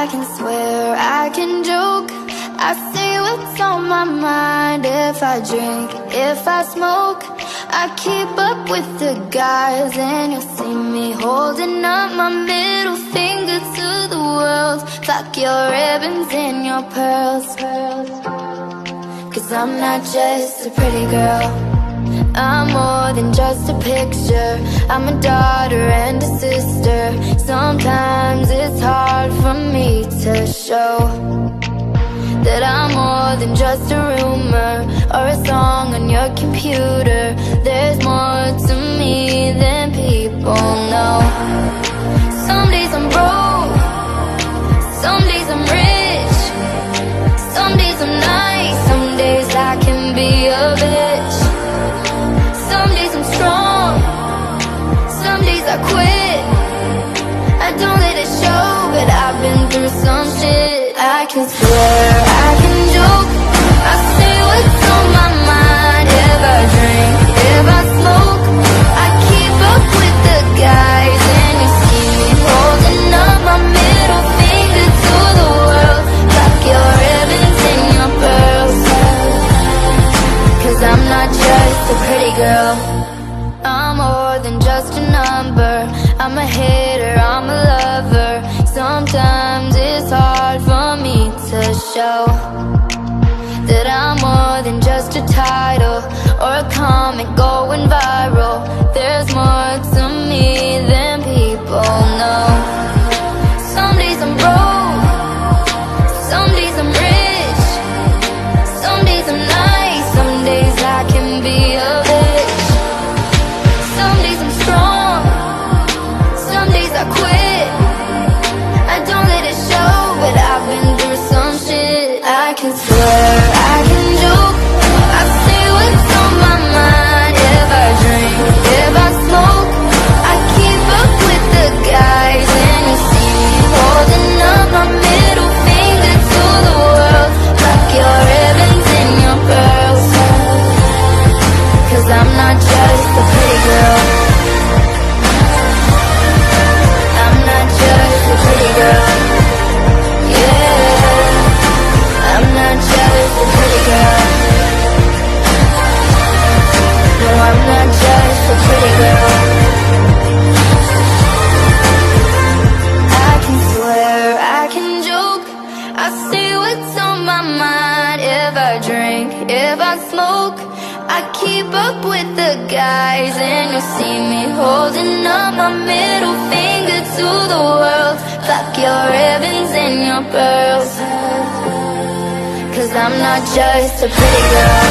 I can swear, I can joke, I say what's on my mind. If I drink, if I smoke, I keep up with the guys. And you'll see me holding up my middle finger to the world. Fuck your ribbons and your pearls. Cause I'm not just a pretty girl, I'm more than just a picture. I'm a daughter and a sister. Sometimes it's hard for me to show that I'm more than just a rumor or a song on your computer. There's more to me than people know. Some days I'm broke, some days I'm rich, some days I'm nice, some days I can be a bitch. Some days I'm strong, some days I quit. I don't let it show, but I've been through some shit. I can swear, I can joke, I say what's on my mind. If I drink, if I smoke, I keep up with the guys. And you see me holding up my middle finger to the world. Fuck your ribbons and your pearls. Cause I'm not just a pretty girl, I'm more than just a number. I'm a hitter, I'm a lover. Sometimes it's hard for me to show that I'm more than just a title or a comment going viral. There's more to me than people know. Some days I'm broke, some days I'm rich, some days I'm nice, some days I can be a bitch. Some days I'm strong, some days I quit. I don't let it show, but I've been through some shit. I can swear, I can joke, I say what's on my mind. If I drink, if I smoke, I keep up with the guys. And you see me holding up my middle finger to the world. Fuck your ribbons and your pearls. Cause I'm not just a pretty girl, I'm not just a pretty girl. Yeah, I'm not just a pretty girl. No, I'm not just a pretty girl. I can swear, I can joke, I say what's on my mind. If I drink, if I smoke, I keep up with the guys. And you'll see me holding up my middle finger to the world. Fuck your ribbons and your pearls. Cause I'm not just a pretty girl.